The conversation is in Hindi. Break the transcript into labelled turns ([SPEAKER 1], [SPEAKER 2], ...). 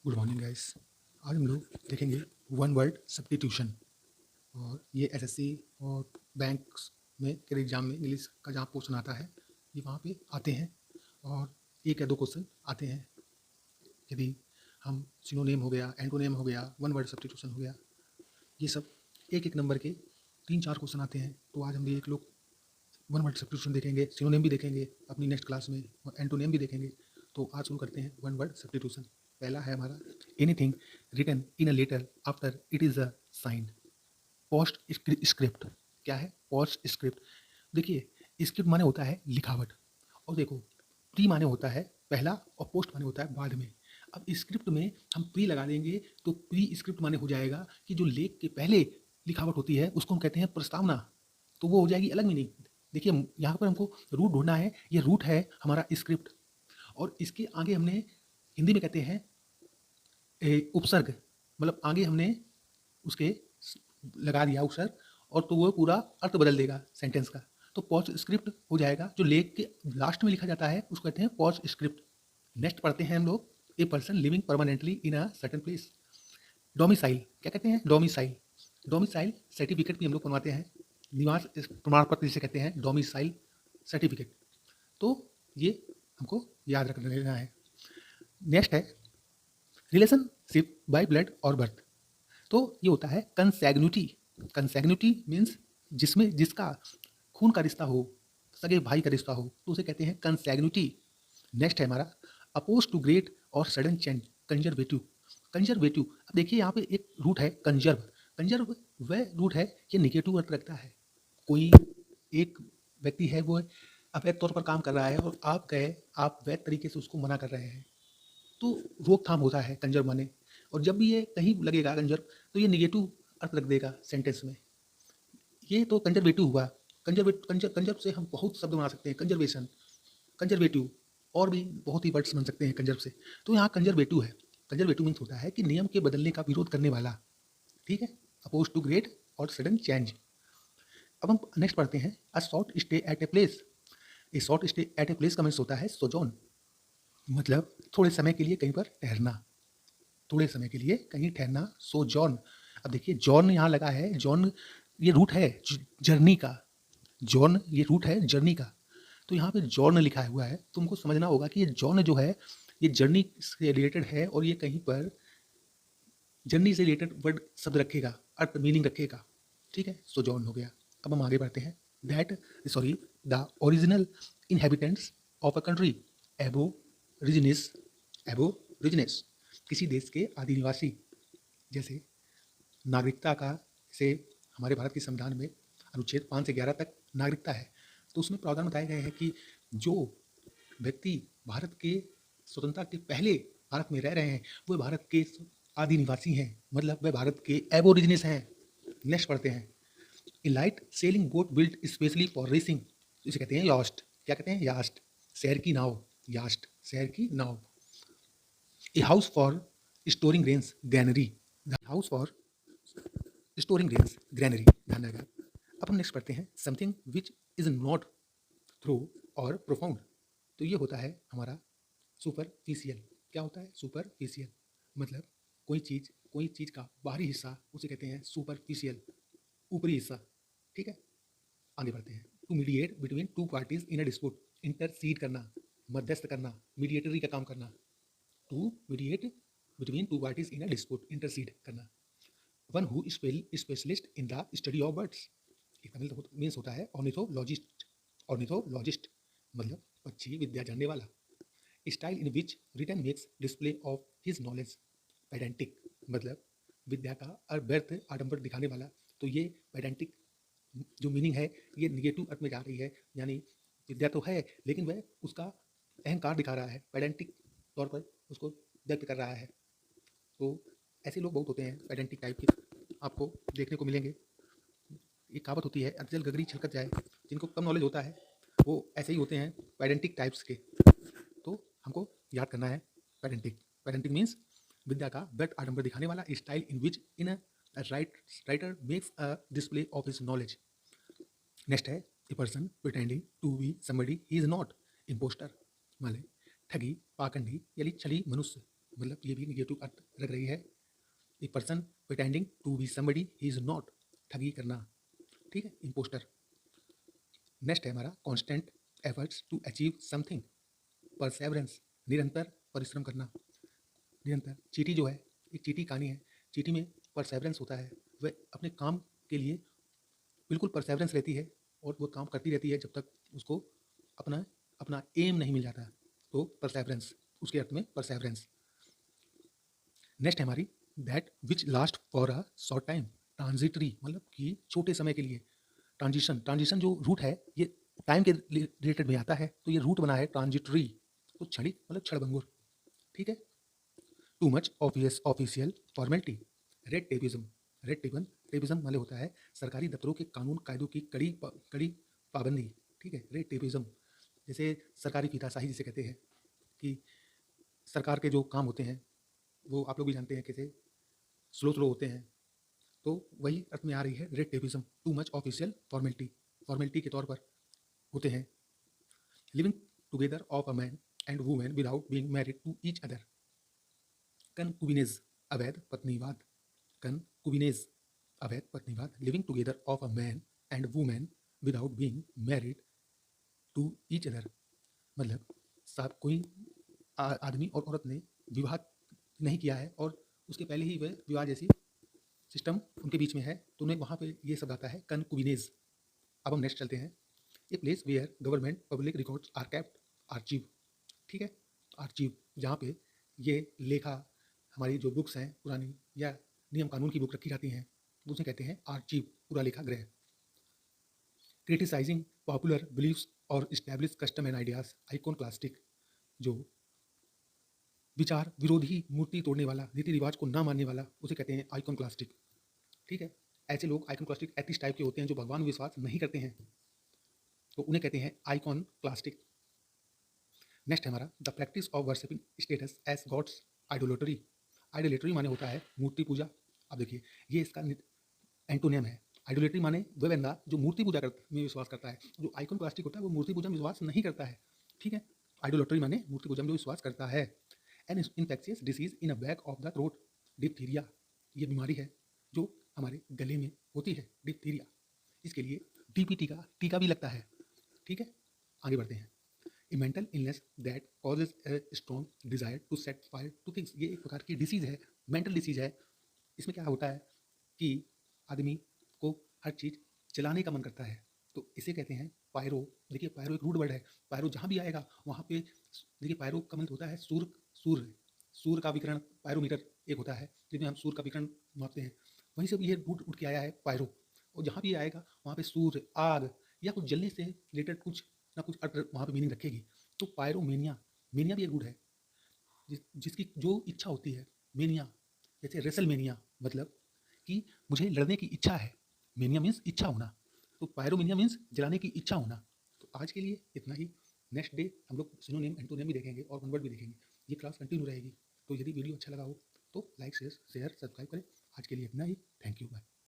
[SPEAKER 1] Good morning guys. आज हम लोग देखेंगे वन वर्ड सब्स्टिट्यूशन। और ये एसएससी और बैंक्स में के एग्जाम में इंग्लिश का जहाँ क्वेश्चन आता है ये वहाँ पे आते हैं। और एक या दो क्वेश्चन आते हैं। यदि हम सिनोनिम हो गया, एंटोनिम हो गया, वन वर्ड सब्स्टिट्यूशन हो गया, ये सब एक एक नंबर के 3-4 क्वेश्चन आते हैं। तो आज हम एक लोग वन वर्ड सब्स्टिट्यूशन देखेंगे, सिनोनिम भी देखेंगे अपनी नेक्स्ट क्लास में, और एंटोनिम भी देखेंगे। तो आज शुरू करते हैं वन वर्ड सब्स्टिट्यूशन। पहला है हमारा anything written in a letter after it is a sign. Postscript. क्या है पोस्ट स्क्रिप्ट? देखिए स्क्रिप्ट माने होता है लिखावट, और देखो प्री माने होता है पहला, और पोस्ट माने होता है बाद में। अब स्क्रिप्ट में हम प्री लगा देंगे तो प्री स्क्रिप्ट माने हो जाएगा कि जो लेख के पहले लिखावट होती है उसको हम कहते हैं प्रस्तावना। तो वो हो जाएगी अलग मीनिंग। देखिए यहाँ पर हमको रूट ढूंढना है, ये रूट है हमारा स्क्रिप्ट। और इसके आगे हमने हिंदी में कहते हैं उपसर्ग, मतलब आगे हमने उसके लगा दिया उपसर्ग, और तो वो पूरा अर्थ बदल देगा सेंटेंस का। तो पोस्ट स्क्रिप्ट हो जाएगा, जो लेख के लास्ट में लिखा जाता है उसको कहते हैं पोस्ट स्क्रिप्ट। नेक्स्ट पढ़ते हैं हम लोग a person living permanently in a certain place. Domicile क्या कहते हैं? डोमिसाइल। डोमिसाइल सर्टिफिकेट भी हम लोग बनवाते हैं, निवास प्रमाण पत्र जिसे कहते हैं डोमिसाइल सर्टिफिकेट। तो ये हमको याद रख लेना है। नेक्स्ट है रिलेशनशिप बाय ब्लड और बर्थ। तो ये होता है कंसैग्निटी। कंसैग्निटी मीन्स जिसमें जिसका खून का रिश्ता हो, सगे भाई का रिश्ता हो, तो उसे कहते हैं कंसैग्निटी। नेक्स्ट है हमारा अपोज टू ग्रेट और सडन चेंज, कंजर्वेटिव। कंजर्वेटिव, अब देखिए यहाँ पे एक रूट है कंजर्व। कंजर्व वह रूट है, ये निगेटिव अर्थ रखता है। कोई एक व्यक्ति है वो अवैध तौर पर काम कर रहा है और आप गए, आप वैध तरीके से उसको मना कर रहे हैं, तो रोकथाम होता है कंजर्व माने। और जब भी ये कहीं लगेगा कंजर्व तो ये निगेटिव अर्थ रख देगा सेंटेंस में। ये तो कंजर्वेटिव हुआ। कंजर्व से हम बहुत शब्द बना सकते हैं, कंजर्वेशन, कंजर्वेटिव, और भी बहुत ही वर्ड्स बन सकते हैं कंजर्व से। तो यहाँ कंजर्वेटिव है। कंजर्वेटिव मीन्स होता है कि नियम के बदलने का विरोध करने वाला। ठीक है, अपोज टू ग्रेट और सडन चेंज। अब हम नेक्स्ट पढ़ते हैं a short stay at a place. A short stay at a place का मीन्स होता है सोजॉन, मतलब थोड़े समय के लिए कहीं पर ठहरना, थोड़े समय के लिए कहीं ठहरना, सो जॉन। अब देखिए जॉन यहाँ लगा है, जॉन ये रूट है जर्नी का, जॉन ये रूट है जर्नी का। तो यहाँ पे जॉन लिखा हुआ है, तुमको समझना होगा कि ये जॉन जो है ये जर्नी से रिलेटेड है, और ये कहीं पर जर्नी से रिलेटेड वर्ड शब्द रखेगा, अर्थ मीनिंग रखेगा। ठीक है, सो जॉन हो गया। अब हम आगे बढ़ते हैं that sorry the original inhabitants of a country एबो रिजिनिस, एबो रिजिनिस, किसी देश के आदि निवासी। जैसे नागरिकता का, से हमारे भारत के संविधान में अनुच्छेद 5 से 11 तक नागरिकता है, तो उसमें प्रावधान बताए गए हैं कि जो व्यक्ति भारत के स्वतंत्रता के पहले भारत में रह रहे हैं वो भारत के आदि निवासी हैं, मतलब वह भारत के एबोरिजिनिस हैं। नेक्स्ट पढ़ते हैं a light sailing boat built specially for racing, इसे कहते हैं यास्ट। क्या कहते हैं? यास्ट, शहर की नाव, यास्ट शहर की नाव। A house for storing grains, granary, the house for storing grains, granary, ध्यान रहेगा। अब हम नेक्स्ट पढ़ते हैं something which is not through और प्रोफाउंड। तो ये होता है हमारा सुपरफिशियल। क्या होता है? सुपरफिशियल, मतलब कोई चीज़ का बाहरी हिस्सा उसे कहते हैं सुपरफिशियल, ऊपरी हिस्सा। ठीक है, आगे बढ़ते हैं to mediate between two parties in a dispute, intercede करना, मध्यस्थ करना, मीडिएटरी का काम करना। To mediate between two parties in a dispute, intercede करना। One who specialist in the study of birds, इसका मीन्स होता है ऑर्निथोलॉजिस्ट। ऑर्निथोलॉजिस्ट मतलब पक्षी विद्या जानने वाला। Style in which written makes display of his knowledge, pedantic, मतलब विद्या का व्यर्थ आडंबर दिखाने वाला। तो ये पेडेंटिक जो मीनिंग है ये निगेटिव अर्थ में जा रही है, यानी विद्या तो है लेकिन वह उसका अहंकार दिखा रहा है, पेडेंटिक तौर पर उसको व्यक्त कर रहा है। तो ऐसे लोग बहुत होते हैं पेडेंटिक टाइप के, आपको देखने को मिलेंगे। एक कहावत होती है अजल गगरी छलकत जाए, जिनको कम नॉलेज होता है वो ऐसे ही होते हैं पेडेंटिक टाइप्स के। तो हमको याद करना है पेडेंटिक। पेडेंटिक मीन्स विद्या का व्यर्थ आडंबर दिखाने वाला, style in which in a writer makes a display of his knowledge. Next है a person pretending to be somebody he is not, impostor, माले ठगी, पाखंडी यानी छली मनुष्य। मतलब ये भी निगेटिव अर्थ रख रही है। A person pretending to be somebody he is not, ठगी करना, ठीक है, इम्पोस्टर। नेक्स्ट है हमारा constant efforts to achieve something, perseverance, निरंतर परिश्रम करना, निरंतर। चींटी जो है, एक चींटी कहानी है, चींटी में परसेवरेंस होता है, वह अपने काम के लिए बिल्कुल परसेवरेंस रहती है और वो काम करती रहती है जब तक उसको अपना अपना एम नहीं मिल जाता, तो परसेवरेंस, उसके अर्थ में परसेवरेंस। नेक्स्ट है हमारी that which last for a short time, transitory, मतलब कि छोटे समय के लिए। ट्रांजिशन, ट्रांजिशन जो रूट है ये टाइम के रिलेटेड में आता है, तो ये रूट बना है ट्रांजिटरी, तो क्षणिक मतलब क्षणभंगुर, ठीक है। Too much official formality, red tapism, red टेपन, टेपिज्म मतलब होता है सरकारी दफ्तरों के कानून कायदों की कड़ी पाबंदी, ठीक है, रेड टेपिज्म। जैसे सरकारी फीताशाही जिसे कहते हैं, कि सरकार के जो काम होते हैं वो आप लोग भी जानते हैं कैसे स्लो स्लो होते हैं, तो वही अर्थ में आ रही है red tapism. Too much official formality, formality के तौर पर होते हैं। Living together of a man and women without being married to each other, concubinage, अवैध पत्नीवाद, कनकुबिनेज, अवैध पत्नीवाद। Living together of a man and women without being married to each other, मतलब साहब कोई आदमी और औरत ने विवाह नहीं किया है और उसके पहले ही वह विवाह जैसी सिस्टम उनके बीच में है, तो उन्हें वहाँ पे ये शब्द आता है कनकुबिनेज। अब हम नेक्स्ट चलते हैं। A place where government public records are kept, archive, ठीक है, आर्चीव, जहाँ पे ये लेखा हमारी जो बुक्स हैं पुरानी या नियम कानून की बुक रखी जाती हैं, उसे कहते हैं आर्चीव, पूरा लेखा गृह। क्रिटिसाइजिंग पॉपुलर बिलीव्स और establish custom and ideas, icon clastic, जो विचार विरोधी, मूर्ति तोड़ने वाला, रीति रिवाज को ना मानने वाला, उसे कहते हैं आइकॉन क्लास्टिक, ठीक है। ऐसे लोग आइकन क्लास्टिक एथिस्ट टाइप के होते हैं जो भगवान में विश्वास नहीं करते हैं, तो उन्हें कहते हैं आइकॉन क्लास्टिक। नेक्स्ट है हमारा the practice of worshipping statues as gods, idolatry, idolatry माने होता है मूर्ति पूजा। अब देखिए ये इसका एंटोनियम है। आइडोलेटरी माने वह बंदा जो मूर्ति पूजा में विश्वास करता है, जो आइकॉन क्लास्टिक होता है वो मूर्ति पूजा में विश्वास नहीं करता है, ठीक है। आइडोलेटरी माने मूर्ति पूजा में जो विश्वास करता है। An infectious disease in a back of the throat, diphtheria, ये बीमारी है जो हमारे गले में होती है, डिप्थीरिया। इसके लिए डीपीटी का टीका भी लगता है, ठीक है। आगे बढ़ते हैं। A mental illness that causes a strong desire to set fire to things, ये एक प्रकार की डिसीज है, मेंटल डिसीज है। इसमें क्या होता है कि आदमी को हर चीज़ जलाने का मन करता है, तो इसे कहते हैं पायरो। देखिए पायरो एक रूट वर्ड है, पायरो जहाँ भी आएगा वहाँ पे देखिए पायरो का मतलब होता है सूर्य, सूर्य, सूर्य का विकिरण पायरोमीटर एक होता है जिसमें हम सूर्य का विकिरण मापते हैं, वहीं से ये रूट उठ के आया है पायरो। और जहाँ भी आएगा वहाँ पे सूर्य, आग या कुछ जलने से रिलेटेड कुछ ना कुछ अर्थ वहाँ पे मीनिंग रखेगी, तो पायरोमेनिया, मेनिया भी एक रूट है जिसकी जो इच्छा होती है, मेनिया। जैसे रेसलमेनिया मतलब कि मुझे लड़ने की इच्छा है, मेनिया मीन्स इच्छा होना, तो पायरोमेनिया मीन्स जलाने की इच्छा होना। तो आज के लिए इतना ही। नेक्स्ट डे हम लोग सिनोनिम एंटोनिम भी देखेंगे और वन वर्ड भी देखेंगे। ये क्लास कंटिन्यू रहेगी, तो यदि वीडियो अच्छा लगा हो तो लाइक शेयर सब्सक्राइब करें। आज के लिए इतना ही। Thank you, bye.